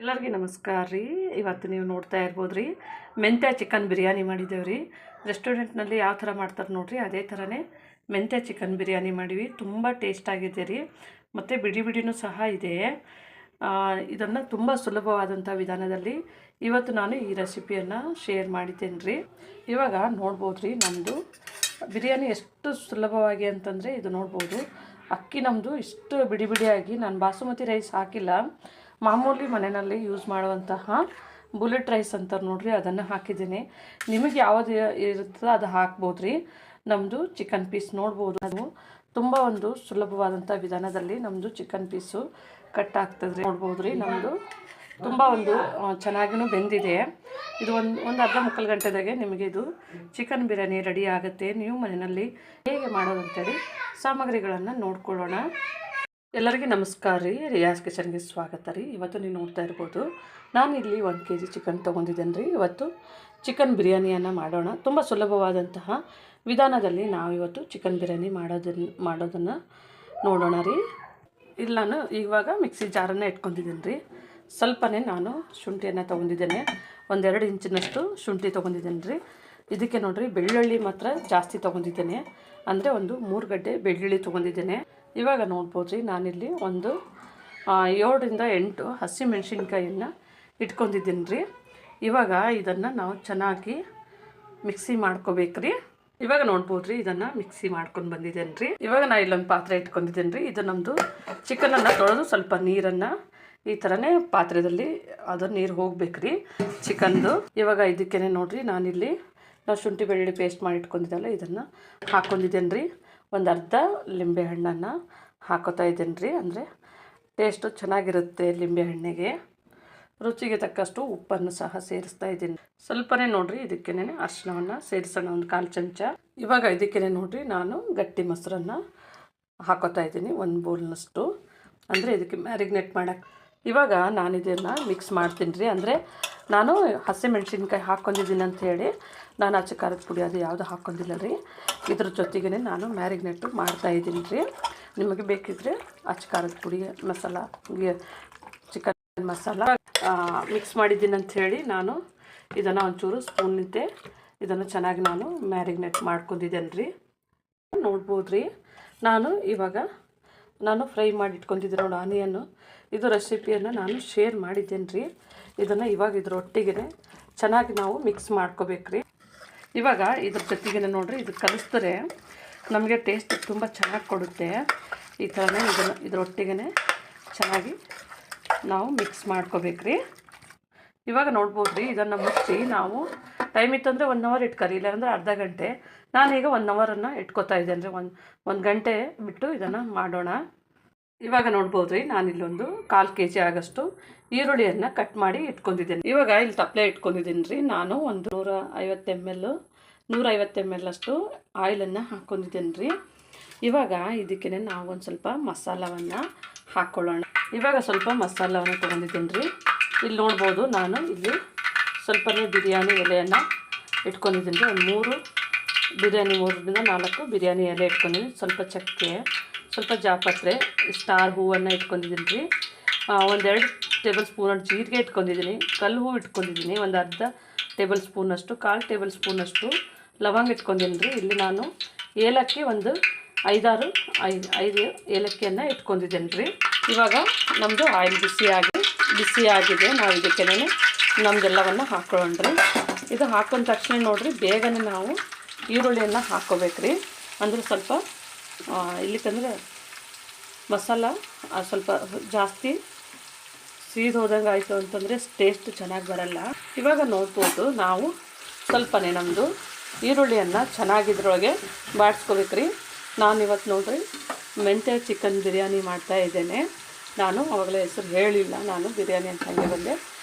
ಎಲ್ಲರಿಗೂ ನಮಸ್ಕಾರ ರೀ. ಇವತ್ತು ನೀವು ನೋಡ್ತಾ ಇರ್ಬೋದು ರೀ, ಮೆಂತ್ಯ ಚಿಕನ್ ಬಿರಿಯಾನಿ ಮಾಡಿದ್ದೇವೆ ರೀ. ರೆಸ್ಟೋರೆಂಟ್ನಲ್ಲಿ ಯಾವ ಥರ ಮಾಡ್ತಾರೆ ನೋಡಿರಿ, ಅದೇ ಥರನೇ ಮೆಂತ್ಯ ಚಿಕನ್ ಬಿರಿಯಾನಿ ಮಾಡಿವಿ. ತುಂಬ ಟೇಸ್ಟ್ ಆಗಿದೆ ರೀ, ಮತ್ತು ಬಿಡಿ ಬಿಡಿನೂ ಸಹ ಇದೆ. ಇದನ್ನು ತುಂಬ ಸುಲಭವಾದಂಥ ವಿಧಾನದಲ್ಲಿ ಇವತ್ತು ನಾನು ಈ ರೆಸಿಪಿಯನ್ನು ಶೇರ್ ಮಾಡಿದ್ದೇನೆ ರೀ. ಇವಾಗ ನೋಡ್ಬೋದು ರೀ, ನಮ್ಮದು ಬಿರಿಯಾನಿ ಎಷ್ಟು ಸುಲಭವಾಗಿ ಅಂತಂದರೆ ಇದು ನೋಡ್ಬೋದು. ಅಕ್ಕಿ ನಮ್ಮದು ಇಷ್ಟು ಬಿಡಿ ಬಿಡಿಯಾಗಿ, ನಾನು ಬಾಸುಮತಿ ರೈಸ್ ಹಾಕಿಲ್ಲ, ಮಾಮೂಲಿ ಮನೆಯಲ್ಲಿ ಯೂಸ್ ಮಾಡುವಂತಹ ಬುಲೆಟ್ ರೈಸ್ ಅಂತಾರೆ ನೋಡಿರಿ, ಅದನ್ನು ಹಾಕಿದ್ದೀನಿ. ನಿಮಗೆ ಯಾವುದು ಇರ್ತದೆ ಅದು ಹಾಕ್ಬೋದು ರೀ. ನಮ್ಮದು ಚಿಕನ್ ಪೀಸ್ ನೋಡ್ಬೋದು, ಅದು ತುಂಬ ಒಂದು ಸುಲಭವಾದಂಥ ವಿಧಾನದಲ್ಲಿ ನಮ್ಮದು ಚಿಕನ್ ಪೀಸು ಕಟ್ ಆಗ್ತದೆ ನೋಡ್ಬೋದು ರೀ. ನಮ್ಮದು ತುಂಬ ಒಂದು ಚೆನ್ನಾಗಿಯೂ ಬೆಂದಿದೆ. ಇದು ಒಂದು ಅರ್ಧ ಮುಕ್ಕಾಲು ಗಂಟೆದಾಗೆ ನಿಮಗೆ ಇದು ಚಿಕನ್ ಬಿರಿಯಾನಿ ರೆಡಿ ಆಗುತ್ತೆ. ನೀವು ಮನೆಯಲ್ಲಿ ಹೇಗೆ ಮಾಡೋದು ಅಂತೇಳಿ ಸಾಮಗ್ರಿಗಳನ್ನು ನೋಡ್ಕೊಳ್ಳೋಣ. ಎಲ್ಲರಿಗೂ ನಮಸ್ಕಾರ ರೀ, ರಿಯಾಸ್ ಕಿಚನ್ಗೆ ಸ್ವಾಗತ ರೀ. ಇವತ್ತು ನೀವು ನೋಡ್ತಾ ಇರ್ಬೋದು, ನಾನು ಇಲ್ಲಿ 1 kg ಚಿಕನ್ ತೊಗೊಂಡಿದ್ದೇನೆ ರೀ. ಇವತ್ತು ಚಿಕನ್ ಬಿರಿಯಾನಿಯನ್ನು ಮಾಡೋಣ. ತುಂಬ ಸುಲಭವಾದಂತಹ ವಿಧಾನದಲ್ಲಿ ನಾವು ಇವತ್ತು ಚಿಕನ್ ಬಿರಿಯಾನಿ ಮಾಡೋದನ್ನು ನೋಡೋಣ ರೀ. ಇಲ್ಲಿ ನಾನು ಇವಾಗ ಮಿಕ್ಸಿ ಜಾರನ್ನು ಇಟ್ಕೊಂಡಿದ್ದೀನಿ ರೀ. ಸ್ವಲ್ಪನೇ ನಾನು ಶುಂಠಿಯನ್ನು ತೊಗೊಂಡಿದ್ದೇನೆ, 1-2 ಇಂಚಿನಷ್ಟು ಶುಂಠಿ ತೊಗೊಂಡಿದ್ದೇನೆ ರೀ. ಇದಕ್ಕೆ ನೋಡಿರಿ, ಬೆಳ್ಳುಳ್ಳಿ ಮಾತ್ರ ಜಾಸ್ತಿ ತೊಗೊಂಡಿದ್ದೇನೆ, ಅಂದರೆ ಒಂದು 3 ಗಡ್ಡೆ ಬೆಳ್ಳುಳ್ಳಿ ತೊಗೊಂಡಿದ್ದೇನೆ. ಇವಾಗ ನೋಡ್ಬೋದು ರೀ, ನಾನಿಲ್ಲಿ ಒಂದು 7ರಿಂದ 8 ಹಸಿಮೆಣ್ಸಿನ್ಕಾಯಿಯನ್ನು ಇಟ್ಕೊಂಡಿದ್ದೀನಿ ರೀ. ಇವಾಗ ಇದನ್ನು ನಾವು ಚೆನ್ನಾಗಿ ಮಿಕ್ಸಿ ಮಾಡ್ಕೋಬೇಕು ರೀ. ಇವಾಗ ನೋಡ್ಬೋದು ರೀ, ಇದನ್ನು ಮಿಕ್ಸಿ ಮಾಡ್ಕೊಂಡು ಬಂದಿದ್ದೇನೆ ರೀ. ಇವಾಗ ನಾನು ಇಲ್ಲೊಂದು ಪಾತ್ರೆ ಇಟ್ಕೊಂಡಿದ್ದೇನೆ ರೀ. ಇದು ನಮ್ಮದು ಚಿಕನನ್ನು ತೊಳೆದು ಸ್ವಲ್ಪ ನೀರನ್ನು ಈ ಥರನೇ ಪಾತ್ರೆಯಲ್ಲಿ ಅದು ನೀರು ಹೋಗ್ಬೇಕು ರೀ ಚಿಕನ್ದು. ಇವಾಗ ಇದಕ್ಕೇ ನೋಡಿರಿ, ನಾವು ಶುಂಠಿ ಬೆಳ್ಳುಳ್ಳಿ ಪೇಸ್ಟ್ ಮಾಡಿ ಇಟ್ಕೊಂಡಿದ್ದಲ್ಲ, ಇದನ್ನು ಹಾಕ್ಕೊಂಡಿದ್ದೇನೆ ರೀ. ಒಂದು ಅರ್ಧ ಲಿಂಬೆ ಹಣ್ಣನ್ನು ಹಾಕೋತಾ ಇದ್ದೇನೆ ರೀ, ಅಂದರೆ ಟೇಸ್ಟು ಚೆನ್ನಾಗಿರುತ್ತೆ ಲಿಂಬೆಹಣ್ಣಿಗೆ. ರುಚಿಗೆ ತಕ್ಕಷ್ಟು ಉಪ್ಪನ್ನು ಸಹ ಸೇರಿಸ್ತಾ ಇದ್ದೀನಿ. ಸ್ವಲ್ಪನೇ ನೋಡಿರಿ, ಇದಕ್ಕೇ ಅರಿಶಿಣವನ್ನು ಸೇರಿಸೋಣ, ಒಂದು 1/4 ಚಮಚ. ಇವಾಗ ಇದಕ್ಕೇ ನೋಡಿರಿ, ನಾನು ಗಟ್ಟಿ ಮೊಸರನ್ನು ಹಾಕೋತಾ ಇದ್ದೀನಿ, 1 ಬೌಲ್ನಷ್ಟು, ಅಂದರೆ ಇದಕ್ಕೆ ಮ್ಯಾರಿನೇಟ್ ಮಾಡೋಕ್ಕೆ. ಇವಾಗ ನಾನು ಇದನ್ನು ಮಿಕ್ಸ್ ಮಾಡ್ತೀನಿ ರೀ. ಅಂದರೆ ನಾನು ಹಸಿಮೆಣ್ಸಿನ್ಕಾಯಿ ಹಾಕ್ಕೊಂಡಿದ್ದೀನಿ ಅಂಥೇಳಿ ನಾನು ಅಚ್ಚ ಖಾರದ ಪುಡಿ ಅದು ಯಾವುದು ಹಾಕ್ಕೊಂಡಿಲ್ಲ ರೀ. ಇದ್ರ ಜೊತೆಗೇ ನಾನು ಮ್ಯಾರಿನೇಟು ಮಾಡ್ತಾಯಿದ್ದೀನಿ ರೀ. ನಿಮಗೆ ಬೇಕಿದ್ದರೆ ಅಚ್ಚ ಖಾರದ ಪುಡಿ ಮಸಾಲ, ಚಿಕನ್ ಮಸಾಲ ಮಿಕ್ಸ್ ಮಾಡಿದ್ದೀನಿ ಅಂಥೇಳಿ ನಾನು ಇದನ್ನು ಒಂಚೂರು ಸ್ಪೂನಿಂದ ಇದನ್ನು ಚೆನ್ನಾಗಿ ನಾನು ಮ್ಯಾರಿನೇಟ್ ಮಾಡ್ಕೊಂಡಿದ್ದೇನೆ ರೀ. ನೋಡ್ಬೋದು ರೀ, ನಾನು ಫ್ರೈ ಮಾಡಿ ಇಟ್ಕೊಂಡಿದ್ದೀನಿ ನೋಡಿ ಆನಿಯನ್ನು. ಇದು ರೆಸಿಪಿಯನ್ನು ನಾನು ಶೇರ್ ಮಾಡಿದ್ದೇನೆ ರೀ. ಇದನ್ನು ಇವಾಗ ಇದರೊಟ್ಟಿಗೆ ಚೆನ್ನಾಗಿ ನಾವು ಮಿಕ್ಸ್ ಮಾಡ್ಕೋಬೇಕು ರೀ. ಇವಾಗ ಇದ್ರ ಜೊತೆಗೇ ನೋಡಿರಿ, ಇದು ಕಲಿಸಿದ್ರೆ ನಮಗೆ ಟೇಸ್ಟ್ ತುಂಬ ಚೆನ್ನಾಗಿ ಕೊಡುತ್ತೆ. ಈ ಥರನೇ ಇದರೊಟ್ಟಿಗೆ ಚೆನ್ನಾಗಿ ನಾವು ಮಿಕ್ಸ್ ಮಾಡ್ಕೋಬೇಕು ರೀ. ಇವಾಗ ನೋಡ್ಬೋದು ರೀ, ಇದನ್ನು ಮುಚ್ಚಿ ನಾವು ಟೈಮ್ ಇತ್ತಂದರೆ 1 ಅವರ್ ಇಟ್ಕರಿ, ಇಲ್ಲಾಂದರೆ ಅರ್ಧ ಗಂಟೆ. ನಾನೀಗ 1 ಅವರನ್ನು ಇಟ್ಕೋತಾ ಇದ್ದೇನೆ ರೀ. ಒಂದು ಗಂಟೆ ಬಿಟ್ಟು ಇದನ್ನು ಮಾಡೋಣ. ಇವಾಗ ನೋಡ್ಬೋದು ರೀ, ನಾನಿಲ್ಲೊಂದು 1/4 kg ಆಗೋಷ್ಟು ಈರುಳ್ಳಿಯನ್ನು ಕಟ್ ಮಾಡಿ ಇಟ್ಕೊಂಡಿದ್ದೇನೆ. ಇವಾಗ ಇಲ್ಲಿ ತಪ್ಪಲೆ ಇಟ್ಕೊಂಡಿದ್ದೀನಿ ರೀ. ನಾನು ಒಂದು 150 ml ಅಷ್ಟು ಆಯಿಲನ್ನು ಹಾಕ್ಕೊಂಡಿದ್ದೇನೆ ರೀ. ಇವಾಗ ಇದಕ್ಕೇ ನಾವು ಒಂದು ಸ್ವಲ್ಪ ಮಸಾಲವನ್ನು ಹಾಕ್ಕೊಳ್ಳೋಣ. ಇವಾಗ ಸ್ವಲ್ಪ ಮಸಾಲವನ್ನು ತೊಗೊಂಡಿದ್ದೀನಿ ರೀ. ಇಲ್ಲಿ ನೋಡ್ಬೋದು, ನಾನು ಇಲ್ಲಿ ಸ್ವಲ್ಪನೇ ಬಿರಿಯಾನಿ ಎಲೆಯನ್ನು ಇಟ್ಕೊಂಡಿದ್ದೀನಿ ರೀ. ಒಂದು 3ರಿಂದ 4 ಬಿರಿಯಾನಿ ಎಲೆ ಇಟ್ಕೊಂಡಿದ್ದೀನಿ. ಸ್ವಲ್ಪ ಚಕ್ಕೆ, ಸ್ವಲ್ಪ ಜಾಪತ್ರೆ, ಸ್ಟಾರ್ ಹೂವನ್ನು ಇಟ್ಕೊಂಡಿದ್ದೀನಿ ರೀ. 1-2 ಟೇಬಲ್ ಸ್ಪೂನ್ ಜೀರಿಗೆ ಇಟ್ಕೊಂಡಿದ್ದೀನಿ, ಕಲ್ಲು ಹೂವು ಇಟ್ಕೊಂಡಿದ್ದೀನಿ, ಒಂದು ಅರ್ಧ ಟೇಬಲ್ ಸ್ಪೂನಷ್ಟು, 1/4 ಟೇಬಲ್ ಸ್ಪೂನಷ್ಟು ಲವಂಗ ಇಟ್ಕೊಂಡಿದ್ದೀನಿ ರೀ. ಇಲ್ಲಿ ನಾನು ಏಲಕ್ಕಿ ಒಂದು 5 ಏಲಕ್ಕಿಯನ್ನು ಇಟ್ಕೊಂಡಿದ್ದೇನೆ ರೀ. ಇವಾಗ ನಮ್ಮದು ಆಯಿಲ್ ಬಿಸಿ ಆಗಿದೆ. ನಾವು ಇದಕ್ಕೇ ನಮ್ಮದೆಲ್ಲವನ್ನು ಹಾಕ್ಕೊಳ್ಳೋಣ ರೀ. ಇದು ಹಾಕೊಂಡ ತಕ್ಷಣ ನೋಡಿರಿ, ಬೇಗನೆ ನಾವು ಈರುಳ್ಳಿಯನ್ನು ಹಾಕ್ಕೋಬೇಕು ರೀ. ಅಂದರೆ ಸ್ವಲ್ಪ ಇಲ್ಲಿಕಂದರೆ ಮಸಾಲ ಸ್ವಲ್ಪ ಜಾಸ್ತಿ ಸೀದ್ ಹೋದಂಗೆ ಆಯಿತು ಅಂತಂದರೆ ಟೇಸ್ಟ್ ಚೆನ್ನಾಗಿ ಬರಲ್ಲ. ಇವಾಗ ನೋಡ್ಬೋದು, ನಾವು ಸ್ವಲ್ಪನೇ ನಮ್ಮದು ಈರುಳ್ಳಿಯನ್ನು ಚೆನ್ನಾಗಿದ್ರೊಳಗೆ ಬಾಡಿಸ್ಕೋಬೇಕು ರೀ. ನಾನಿವತ್ತು ನೋಡಿರಿ ಮೆಂತ್ಯ ಚಿಕನ್ ಬಿರಿಯಾನಿ ಮಾಡ್ತಾಯಿದ್ದೇನೆ. ನಾನು ಆವಾಗಲೇ ಹೆಸರು ಹೇಳಿಲ್ಲ, ನಾನು ಬಿರಿಯಾನಿ ಅಂತ ಹಂಗೆ ಬಂದೆ.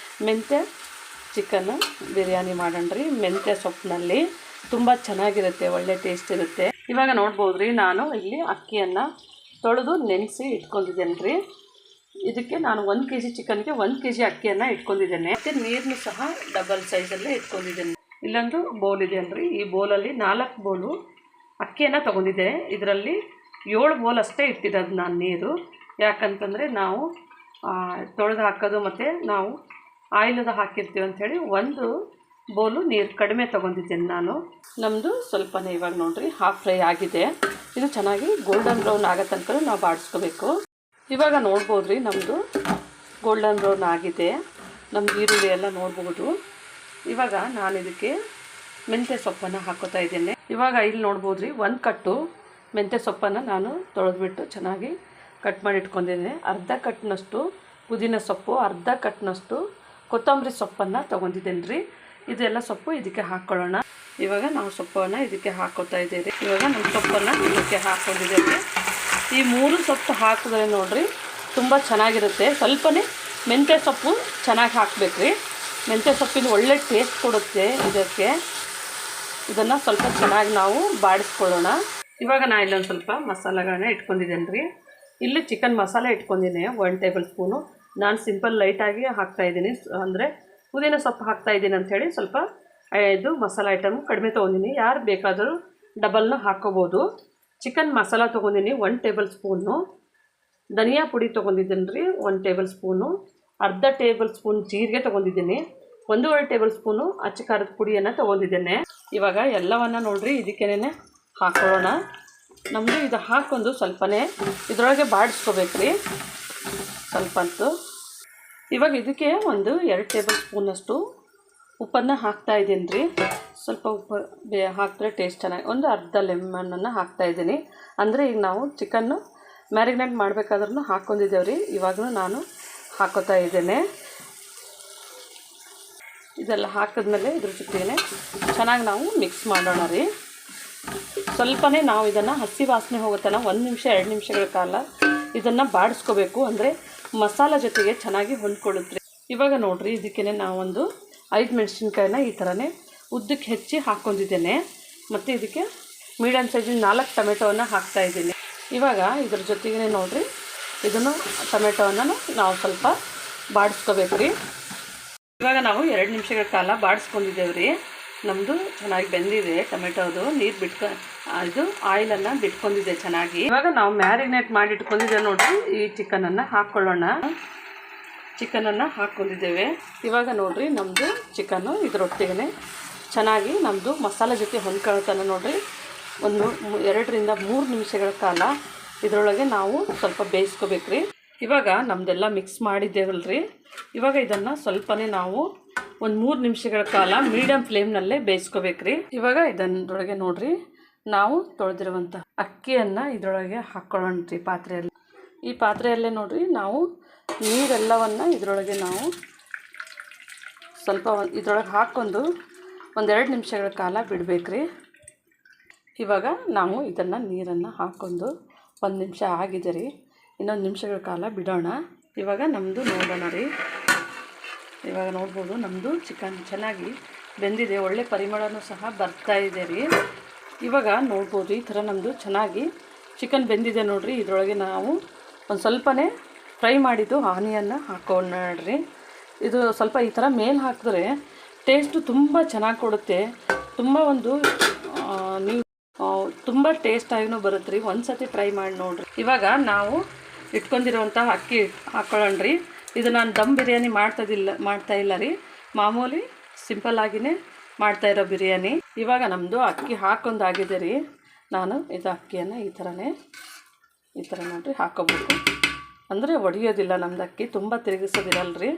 ಮೆಂತ್ಯ ಚಿಕನ್ ಬಿರಿಯಾನಿ ಮಾಡೋಣ ರೀ. ಮೆಂತ್ಯ ಸೊಪ್ಪಿನಲ್ಲಿ ತುಂಬ ಚೆನ್ನಾಗಿರುತ್ತೆ, ಒಳ್ಳೆ ಟೇಸ್ಟ್ ಇರುತ್ತೆ. ಇವಾಗ ನೋಡ್ಬೋದು ರೀ, ನಾನು ಇಲ್ಲಿ ಅಕ್ಕಿಯನ್ನು ತೊಳೆದು ನೆನೆಸಿ ಇಟ್ಕೊಂಡಿದ್ದೇನೆ ರೀ. ಇದಕ್ಕೆ ನಾನು 1 kg ಚಿಕನ್ಗೆ 1 kg ಅಕ್ಕಿಯನ್ನು ಇಟ್ಕೊಂಡಿದ್ದೇನೆ. ಮತ್ತು ನೀರನ್ನು ಸಹ ಡಬಲ್ ಸೈಜಲ್ಲೇ ಇಟ್ಕೊಂಡಿದ್ದೇನೆ. ಇಲ್ಲೊಂದು ಬೋಲ್ ಇದೆ ಅಲ್ರಿ, ಈ ಬೋಲಲ್ಲಿ 4 ಬೋಲು ಅಕ್ಕಿಯನ್ನು ತೊಗೊಂಡಿದ್ದೆ. ಇದರಲ್ಲಿ 7 ಬೋಲ್ ಅಷ್ಟೇ ಇಟ್ಟಿರೋದು ನಾನು ನೀರು. ಯಾಕಂತಂದರೆ ನಾವು ತೊಳೆದು ಹಾಕೋದು ಮತ್ತು ನಾವು ಆಯಿಲದ ಹಾಕಿರ್ತೀವಿ ಅಂಥೇಳಿ ಒಂದು ಬೌಲು ನೀರು ಕಡಿಮೆ ತೊಗೊಂಡಿದ್ದೇನೆ ನಾನು. ನಮ್ಮದು ಸ್ವಲ್ಪನೇ ಇವಾಗ ನೋಡಿರಿ ಹಾಫ್ ಫ್ರೈ ಆಗಿದೆ. ಇದು ಚೆನ್ನಾಗಿ ಗೋಲ್ಡನ್ ಬ್ರೌನ್ ಆಗೋ ತನಕ ನಾವು ಬಾಡಿಸ್ಕೋಬೇಕು. ಇವಾಗ ನೋಡ್ಬೋದು ರೀ ನಮ್ಮದು ಗೋಲ್ಡನ್ ಬ್ರೌನ್ ಆಗಿದೆ. ನಮ್ದು ಈರುಳ್ಳಿ ಎಲ್ಲ ನೋಡ್ಬೋದು. ಇವಾಗ ನಾನು ಇದಕ್ಕೆ ಮೆಂತ್ಯ ಸೊಪ್ಪನ್ನು ಹಾಕೋತಾ ಇದ್ದೇನೆ. ಇವಾಗ ಇಲ್ಲಿ ನೋಡ್ಬೋದು ರೀ ಒಂದು ಕಟ್ಟು ಮೆಂತ್ಯ ಸೊಪ್ಪನ್ನು ನಾನು ತೊಳೆದ್ಬಿಟ್ಟು ಚೆನ್ನಾಗಿ ಕಟ್ ಮಾಡಿ ಇಟ್ಕೊಂಡಿದ್ದೇನೆ. ಅರ್ಧ ಕಟ್ನಷ್ಟು ಪುದೀನ ಸೊಪ್ಪು, ಅರ್ಧ ಕಟ್ನಷ್ಟು ಕೊತ್ತಂಬರಿ ಸೊಪ್ಪನ್ನು ತೊಗೊಂಡಿದ್ದೇನೆ ರೀ. ಇದೆಲ್ಲ ಸೊಪ್ಪು ಇದಕ್ಕೆ ಹಾಕ್ಕೊಳ್ಳೋಣ. ಇವಾಗ ನಾವು ಸೊಪ್ಪನ್ನು ಇದಕ್ಕೆ ಹಾಕೋತಾ ಇದ್ದೇವೆ. ಇವಾಗ ನಮ್ಮ ಸೊಪ್ಪನ್ನು ಇದಕ್ಕೆ ಹಾಕ್ಕೊಂಡಿದ್ದೇವೆ. ಈ 3 ಸೊಪ್ಪು ಹಾಕಿದ್ರೆ ನೋಡಿರಿ ತುಂಬ ಚೆನ್ನಾಗಿರುತ್ತೆ. ಸ್ವಲ್ಪನೇ ಮೆಂತ್ಯ ಸೊಪ್ಪು ಚೆನ್ನಾಗಿ ಹಾಕಬೇಕು ರೀ. ಮೆಂತ್ಯ ಸೊಪ್ಪಿನ ಒಳ್ಳೆ ಟೇಸ್ಟ್ ಕೊಡುತ್ತೆ ಇದಕ್ಕೆ. ಇದನ್ನು ಸ್ವಲ್ಪ ಚೆನ್ನಾಗಿ ನಾವು ಬಾಡಿಸ್ಕೊಳ್ಳೋಣ. ಇವಾಗ ನಾನು ಇಲ್ಲೊಂದು ಸ್ವಲ್ಪ ಮಸಾಲೆಗಳನ್ನ ಇಟ್ಕೊಂಡಿದ್ದೇನೆ ರೀ. ಇಲ್ಲಿ ಚಿಕನ್ ಮಸಾಲೆ ಇಟ್ಕೊಂಡಿದ್ದೀನಿ 1 ಟೇಬಲ್ ಸ್ಪೂನು. ನಾನು ಸಿಂಪಲ್ ಲೈಟಾಗಿ ಹಾಕ್ತಾಯಿದ್ದೀನಿ, ಅಂದರೆ ಪುದೀನ ಸೊಪ್ಪು ಹಾಕ್ತಾಯಿದ್ದೀನಿ ಅಂಥೇಳಿ ಸ್ವಲ್ಪ ಇದು ಮಸಾಲೆ ಐಟಮ್ ಕಡಿಮೆ ತೊಗೊಂಡಿನಿ. ಯಾರು ಬೇಕಾದರೂ ಡಬಲ್ನ ಹಾಕ್ಕೋಬೋದು. ಚಿಕನ್ ಮಸಾಲ ತೊಗೊಂಡಿನಿ 1 ಟೇಬಲ್ ಸ್ಪೂನು. ಧನಿಯಾ ಪುಡಿ ತೊಗೊಂಡಿದ್ದೀನಿ ರೀ 1 ಟೇಬಲ್ ಸ್ಪೂನು. ಅರ್ಧ ಟೇಬಲ್ ಸ್ಪೂನ್ ಜೀರಿಗೆ ತೊಗೊಂಡಿದ್ದೀನಿ. 1.5 ಟೇಬಲ್ ಸ್ಪೂನು ಅಚ್ಚ ಖಾರದ ಪುಡಿಯನ್ನು ತೊಗೊಂಡಿದ್ದೇನೆ. ಇವಾಗ ಎಲ್ಲವನ್ನು ನೋಡಿರಿ ಇದಕ್ಕೇನೆ ಹಾಕ್ಕೊಳ್ಳೋಣ. ನಮ್ಮದು ಇದು ಹಾಕ್ಕೊಂಡು ಸ್ವಲ್ಪನೇ ಇದರೊಳಗೆ ಬಾಡಿಸ್ಕೋಬೇಕು ರೀ ಸ್ವಲ್ಪ ಅಂತೂ. ಇವಾಗ ಇದಕ್ಕೆ 2 ಟೇಬಲ್ ಸ್ಪೂನಷ್ಟು ಉಪ್ಪನ್ನು ಹಾಕ್ತಾಯಿದ್ದೀನಿ ರೀ. ಸ್ವಲ್ಪ ಉಪ್ಪು ಹಾಕಿದ್ರೆ ಟೇಸ್ಟ್ ಚೆನ್ನಾಗಿ. ಒಂದು ಅರ್ಧ ಲೆಮನನ್ನು ಹಾಕ್ತಾಯಿದ್ದೀನಿ. ಅಂದರೆ ಈಗ ನಾವು ಚಿಕನ್ನು ಮ್ಯಾರಿನೇಟ್ ಮಾಡಬೇಕಾದ್ರೂ ಹಾಕ್ಕೊಂಡಿದ್ದೇವೆ ರೀ. ಇವಾಗಲೂ ನಾನು ಹಾಕೋತಾ ಇದ್ದೇನೆ. ಇದೆಲ್ಲ ಹಾಕಿದ್ಮೇಲೆ ಇದ್ರ ಜೊತೆಗೆ ಚೆನ್ನಾಗಿ ನಾವು ಮಿಕ್ಸ್ ಮಾಡೋಣ ರೀ. ಸ್ವಲ್ಪನೇ ನಾವು ಇದನ್ನು ಹಸಿ ವಾಸನೆ ಹೋಗುತ್ತಲ್ಲ 1 ನಿಮಿಷ 2 ನಿಮಿಷಗಳ ಕಾಲ ಇದನ್ನು ಬಾಡಿಸ್ಕೋಬೇಕು. ಅಂದರೆ ಮಸಾಲ ಜೊತೆಗೆ ಚೆನ್ನಾಗಿ ಹೊಂದ್ಕೊಳ್ಳುತ್ತೆ. ಇವಾಗ ನೋಡಿರಿ ಇದಕ್ಕೇ ನಾವೊಂದು 5 ಮೆಣಸಿನ್ಕಾಯಿನ ಈ ಥರನೇ ಉದ್ದಕ್ಕೆ ಹೆಚ್ಚಿ ಹಾಕ್ಕೊಂಡಿದ್ದೇನೆ. ಮತ್ತು ಇದಕ್ಕೆ ಮೀಡಿಯಮ್ ಸೈಜಿನ 4 ಟೊಮೆಟೊವನ್ನು ಹಾಕ್ತಾಯಿದ್ದೀನಿ. ಇವಾಗ ಇದ್ರ ಜೊತೆಗೇ ನೋಡಿರಿ ಇದನ್ನು ಟೊಮೆಟೊವನ್ನು ನಾವು ಸ್ವಲ್ಪ ಬಾಡಿಸ್ಕೋಬೇಕು ರೀ. ಇವಾಗ ನಾವು 2 ನಿಮಿಷಗಳ ಕಾಲ ಬಾಡಿಸ್ಕೊಂಡಿದ್ದೇವೆ ರೀ. ನಮ್ಮದು ಚೆನ್ನಾಗಿ ಬೆಂದಿದೆ. ಟೊಮೆಟೊದು ನೀರು ಇದು ಆಯಿಲನ್ನು ಬಿಟ್ಕೊಂಡಿದೆ ಚೆನ್ನಾಗಿ. ಇವಾಗ ನಾವು ಮ್ಯಾರಿನೇಟ್ ಮಾಡಿ ಇಟ್ಕೊಂಡಿದ್ದೇವೆ ನೋಡಿರಿ. ಈ ಚಿಕನನ್ನು ಹಾಕ್ಕೊಳ್ಳೋಣ. ಚಿಕನನ್ನು ಹಾಕ್ಕೊಂಡಿದ್ದೇವೆ. ಇವಾಗ ನೋಡಿರಿ ನಮ್ಮದು ಚಿಕನ್ನು ಇದರೊಟ್ಟಿಗೆ ಚೆನ್ನಾಗಿ ನಮ್ಮದು ಮಸಾಲೆ ಜೊತೆ ಹೊಂದ್ಕೊಳ್ತಾನೆ ನೋಡಿರಿ. ಒಂದು 2 ರಿಂದ 3 ನಿಮಿಷಗಳ ಕಾಲ ಇದರೊಳಗೆ ನಾವು ಸ್ವಲ್ಪ ಬೇಯಿಸ್ಕೋಬೇಕು ರೀ. ಇವಾಗ ನಮ್ಮದೆಲ್ಲ ಮಿಕ್ಸ್ ಮಾಡಿದ್ದೇವಲ್ರಿ. ಇವಾಗ ಇದನ್ನು ಸ್ವಲ್ಪನೇ ನಾವು ಒಂದು 3 ನಿಮಿಷಗಳ ಕಾಲ ಮೀಡಿಯಮ್ ಫ್ಲೇಮ್ನಲ್ಲೇ ಬೇಯಿಸ್ಕೋಬೇಕು ರೀ. ಇವಾಗ ಇದರೊಳಗೆ ನೋಡಿರಿ ನಾವು ತೊಳೆದಿರುವಂಥ ಅಕ್ಕಿಯನ್ನು ಇದರೊಳಗೆ ಹಾಕ್ಕೊಳ್ಳೋಣ ರೀ ಪಾತ್ರೆಯಲ್ಲಿ. ಈ ಪಾತ್ರೆಯಲ್ಲೇ ನೋಡಿರಿ ನಾವು ನೀರೆಲ್ಲವನ್ನು ಇದರೊಳಗೆ ನಾವು ಸ್ವಲ್ಪ ಇದರೊಳಗೆ ಹಾಕ್ಕೊಂಡು 1-2 ನಿಮಿಷಗಳ ಕಾಲ ಬಿಡಬೇಕು ರೀ. ಇವಾಗ ನಾವು ಇದನ್ನು ನೀರನ್ನು ಹಾಕ್ಕೊಂಡು 1 ನಿಮಿಷ ಆಗಿದೆ ರೀ. ಇನ್ನೊಂದು ನಿಮಿಷಗಳ ಕಾಲ ಬಿಡೋಣ. ಇವಾಗ ನಮ್ಮದು ನೋಡೋಣ ರೀ. ಇವಾಗ ನೋಡ್ಬೋದು ನಮ್ಮದು ಚಿಕನ್ ಚೆನ್ನಾಗಿ ಬೆಂದಿದೆ. ಒಳ್ಳೆ ಪರಿಮಳನೂ ಸಹ ಬರ್ತಾ ಇದೆ ರೀ. ಇವಾಗ ನೋಡ್ಬೋದು ಈ ಥರ ನಮ್ಮದು ಚೆನ್ನಾಗಿ ಚಿಕನ್ ಬೆಂದಿದೆ ನೋಡಿರಿ. ಇದರೊಳಗೆ ನಾವು ಒಂದು ಸ್ವಲ್ಪನೇ ಫ್ರೈ ಮಾಡಿದ್ದು ಆನಿಯನ್ನು ಹಾಕ್ಕೊಂಡ್ರಿ. ಇದು ಸ್ವಲ್ಪ ಈ ಥರ ಮೇಲೆ ಹಾಕಿದ್ರೆ ಟೇಸ್ಟು ತುಂಬ ಚೆನ್ನಾಗಿ ಕೊಡುತ್ತೆ. ತುಂಬ ಒಂದು ನೀವು ತುಂಬ ಟೇಸ್ಟಾಗಿನೂ ಬರುತ್ತೆ ರೀ. ಒಂದು ಸತಿ ಟ್ರೈ ಮಾಡಿ ನೋಡಿರಿ. ಇವಾಗ ನಾವು ಇಟ್ಕೊಂಡಿರೋವಂಥ ಅಕ್ಕಿ ಹಾಕ್ಕೊಳ್ಳೋಣ್ರಿ. ಇದು ನಾನು ದಮ್ ಬಿರಿಯಾನಿ ಮಾಡ್ತಾ ಇಲ್ಲ ರೀ. ಮಾಮೂಲಿ ಸಿಂಪಲ್ಲಾಗಿಯೇ ಮಾಡ್ತಾಯಿರೋ ಬಿರಿಯಾನಿ. ಇವಾಗ ನಮ್ಮದು ಅಕ್ಕಿ ಹಾಕೊಂಡಾಗಿದೆ ರೀ. ನಾನು ಇದು ಅಕ್ಕಿಯನ್ನು ಈ ಥರ ನೋಡಿರಿ ಹಾಕೋಬೇಕು. ಅಂದರೆ ಒಡೆಯೋದಿಲ್ಲ ನಮ್ದು ಅಕ್ಕಿ, ತುಂಬ ತಿರುಗಿಸೋದಿರಲ್ಲ ರೀ.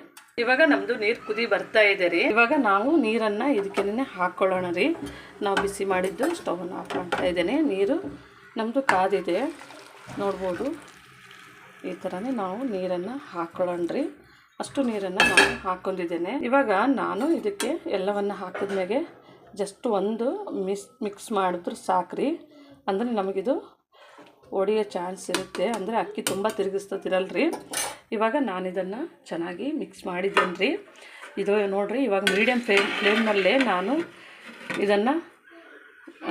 ಇವಾಗ ನಮ್ಮದು ನೀರು ಕುದಿ ಬರ್ತಾ ಇದೆ ರೀ. ಇವಾಗ ನಾವು ನೀರನ್ನು ಇದಕ್ಕೇನೆ ಹಾಕ್ಕೊಳ್ಳೋಣ ರೀ. ನಾವು ಬಿಸಿ ಮಾಡಿದ್ದು ಸ್ಟವನ್ನು ಆಫ್ ಮಾಡ್ತಾ ಇದ್ದೇನೆ. ನೀರು ನಮ್ಮದು ಕಾದಿದೆ ನೋಡ್ಬೋದು. ಈ ಥರನೇ ನಾವು ನೀರನ್ನು ಹಾಕ್ಕೊಳ್ಳೋಣ ರೀ. ಅಷ್ಟು ನೀರನ್ನು ನಾನು ಹಾಕ್ಕೊಂಡಿದ್ದೇನೆ. ಇವಾಗ ನಾನು ಇದಕ್ಕೆ ಎಲ್ಲವನ್ನು ಹಾಕಿದ್ಮೇಲೆ ಜಸ್ಟ್ ಒಂದು ಮಿಕ್ಸ್ ಮಾಡಿದ್ರೆ ಸಾಕ್ರಿ. ಅಂದರೆ ನಮಗಿದು ಒಡೆಯೋ ಚಾನ್ಸ್ ಇರುತ್ತೆ. ಅಂದರೆ ಅಕ್ಕಿ ತುಂಬ ತಿರುಗಿಸ್ತದಿರಲ್ಲ ರೀ. ಇವಾಗ ನಾನು ಇದನ್ನು ಚೆನ್ನಾಗಿ ಮಿಕ್ಸ್ ಮಾಡಿದ್ದೇನೆ ರೀ. ಇದು ನೋಡಿರಿ ಇವಾಗ ಮೀಡಿಯಮ್ ಫ್ಲೇಮ್ನಲ್ಲೇ ನಾನು ಇದನ್ನು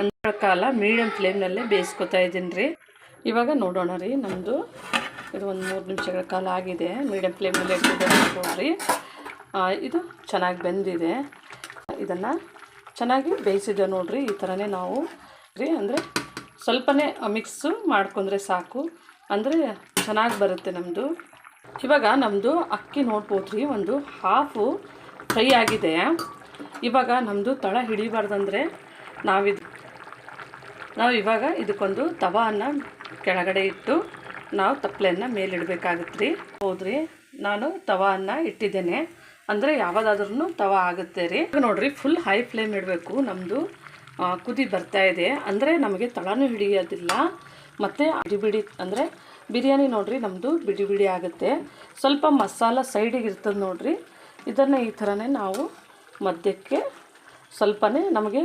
ಒಂದು ಕಾಲ ಮೀಡಿಯಮ್ ಫ್ಲೇಮ್ನಲ್ಲೇ ಬೇಯಿಸ್ಕೊತಾ ಇದ್ದೀನಿ ರೀ. ಇವಾಗ ನೋಡೋಣ ರೀ ನಮ್ಮದು ಇದು ಒಂದು 3 ನಿಮಿಷಗಳ ಕಾಲ ಆಗಿದೆ. ಮೀಡಿಯಮ್ ಫ್ಲೇಮ್ನಲ್ಲೇ ಇಟ್ಟಿದ್ದೇನೆ ನೋಡಿರಿ. ಇದು ಚೆನ್ನಾಗಿ ಬೆಂದಿದೆ. ಇದನ್ನು ಚೆನ್ನಾಗಿ ಬೇಯಿಸಿದೆ ನೋಡಿರಿ. ಈ ಥರನೇ ನಾವು ರೀ ಅಂದರೆ ಸ್ವಲ್ಪನೇ ಮಿಕ್ಸು ಮಾಡ್ಕೊಂಡ್ರೆ ಸಾಕು. ಅಂದರೆ ಚೆನ್ನಾಗಿ ಬರುತ್ತೆ ನಮ್ಮದು. ಇವಾಗ ನಮ್ಮದು ಅಕ್ಕಿ ನೋಡ್ಬೋದು ರೀ, ಒಂದು ಹಾಫು ಫ್ರೈ ಆಗಿದೆ. ಇವಾಗ ನಮ್ಮದು ತಳ ಹಿಡಿಬಾರ್ದಂದರೆ ನಾವು ಇವಾಗ ಇದಕ್ಕೊಂದು ತವಾನ ಕೆಳಗಡೆ ಇಟ್ಟು ನಾವು ತಪ್ಪಲೆಯನ್ನು ಮೇಲಿಡಬೇಕಾಗುತ್ತೆ ರೀ. ಹೌದ್ರಿ, ನಾನು ತವಾನ ಇಟ್ಟಿದ್ದೇನೆ, ಅಂದರೆ ಯಾವುದಾದ್ರೂ ತವಾ ಆಗುತ್ತೆ ರೀ. ನೋಡಿರಿ, ಫುಲ್ ಹೈ ಫ್ಲೇಮ್ ಇಡಬೇಕು. ನಮ್ಮದು ಕುದಿ ಬರ್ತಾ ಇದೆ ಅಂದರೆ ನಮಗೆ ತಳನೂ ಹಿಡಿಯೋದಿಲ್ಲ ಮತ್ತು ಬಿಡಿ ಅಂದರೆ ಬಿರಿಯಾನಿ ನೋಡಿರಿ ನಮ್ಮದು ಬಿಡಿ ಬಿಡಿ ಆಗುತ್ತೆ. ಸ್ವಲ್ಪ ಮಸಾಲ ಸೈಡಿಗೆ ಇರ್ತದೆ ನೋಡಿರಿ. ಇದನ್ನು ಈ ಥರನೇ ನಾವು ಮಧ್ಯಕ್ಕೆ ಸ್ವಲ್ಪನೇ ನಮಗೆ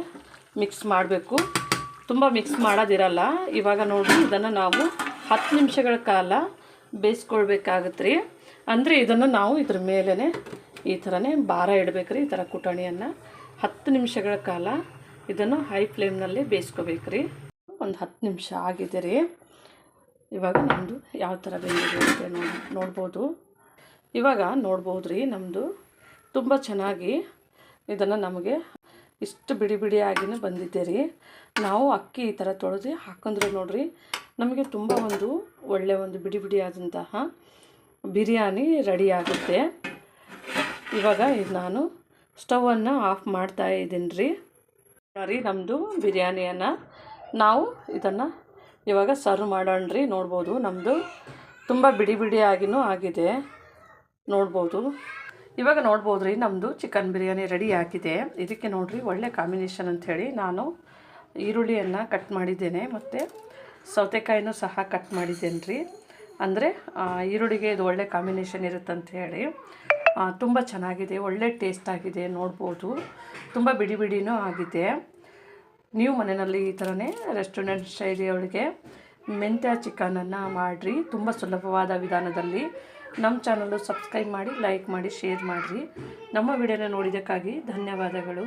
ಮಿಕ್ಸ್ ಮಾಡಬೇಕು, ತುಂಬ ಮಿಕ್ಸ್ ಮಾಡೋದಿರಲ್ಲ. ಇವಾಗ ನೋಡಿರಿ, ಇದನ್ನು ನಾವು 10 ನಿಮಿಷಗಳ ಕಾಲ ಬೇಯಿಸ್ಕೊಳ್ಬೇಕಾಗತ್ತೆ ರೀ. ಅಂದರೆ ಇದನ್ನು ನಾವು ಇದ್ರ ಮೇಲೇ ಈ ಥರನೇ ಭಾರ ಇಡಬೇಕು ರೀ. ಈ ಥರ ಕುಟಾಣಿಯನ್ನು 10 ನಿಮಿಷಗಳ ಕಾಲ ಇದನ್ನು ಹೈ ಫ್ಲೇಮ್ನಲ್ಲಿ ಬೇಯಿಸ್ಕೋಬೇಕು ರೀ. ಒಂದು 10 ನಿಮಿಷ ಆಗಿದೆ ರೀ. ಇವಾಗ ನಮ್ಮದು ಯಾವ ಥರ ಬೆಂದಿದೆ ಅಂತ ನೋಡ್ಬೋದು. ಇವಾಗ ನೋಡ್ಬೋದು ರೀ, ನಮ್ಮದು ತುಂಬ ಚೆನ್ನಾಗಿ ಇದನ್ನು ನಮಗೆ ಇಷ್ಟು ಬಿಡಿ ಬಿಡಿಯಾಗಿಯೂ ಬಂದಿದೆ ರೀ. ನಾವು ಅಕ್ಕಿ ಈ ಥರ ತೊಳೆದು ಹಾಕೊಂಡ್ರೆ ನೋಡಿರಿ ನಮಗೆ ತುಂಬ ಒಳ್ಳೆಯ ಬಿಡಿ ಬಿಡಿಯಾದಂತಹ ಬಿರಿಯಾನಿ ರೆಡಿ ಆಗುತ್ತೆ. ಇವಾಗ ಇದು ನಾನು ಸ್ಟವನ್ನು ಆಫ್ ಮಾಡ್ತಾ ಇದ್ದೀನಿ ರೀ. ನಮ್ಮದು ಬಿರಿಯಾನಿಯನ್ನು ನಾವು ಇದನ್ನು ಇವಾಗ ಸರ್ವ್ ಮಾಡೋಣ ರೀ. ನೋಡ್ಬೋದು ನಮ್ಮದು ತುಂಬ ಬಿಡಿ ಬಿಡಿಯಾಗಿಯೂ ಆಗಿದೆ ನೋಡ್ಬೋದು. ಇವಾಗ ನೋಡ್ಬೋದು ರೀ, ನಮ್ಮದು ಚಿಕನ್ ಬಿರಿಯಾನಿ ರೆಡಿ ಆಗಿದೆ. ಇದಕ್ಕೆ ನೋಡಿರಿ ಒಳ್ಳೆ ಕಾಂಬಿನೇಷನ್ ಅಂಥೇಳಿ ನಾನು ಈರುಳ್ಳಿಯನ್ನು ಕಟ್ ಮಾಡಿದ್ದೇನೆ ಮತ್ತು ಸೌತೆಕಾಯಿನೂ ಸಹ ಕಟ್ ಮಾಡಿದ್ದೇನೆ ರೀ. ಅಂದರೆ ಈರುಳ್ಳಿಗೆ ಇದು ಒಳ್ಳೆ ಕಾಂಬಿನೇಷನ್ ಇರುತ್ತಂತ ಹೇಳಿ ತುಂಬ ಚೆನ್ನಾಗಿದೆ, ಒಳ್ಳೆ ಟೇಸ್ಟ್ ಆಗಿದೆ. ನೋಡ್ಬೋದು ತುಂಬ ಬಿಡಿ ಬಿಡಿನೂ ಆಗಿದೆ. ನೀವು ಮನೆಯಲ್ಲಿ ಈ ಥರನೇ ರೆಸ್ಟೋರೆಂಟ್ ಶೈಲಿಯೊಳಗೆ ಮೆಂತ್ಯ ಚಿಕನನ್ನು ಮಾಡಿರಿ, ತುಂಬ ಸುಲಭವಾದ ವಿಧಾನದಲ್ಲಿ. ನಮ್ಮ ಚಾನಲ್ಲು ಸಬ್ಸ್ಕ್ರೈಬ್ ಮಾಡಿ, ಲೈಕ್ ಮಾಡಿ, ಶೇರ್ ಮಾಡಿರಿ. ನಮ್ಮ ವಿಡಿಯೋನ ನೋಡಿದ್ದಕ್ಕಾಗಿ ಧನ್ಯವಾದಗಳು.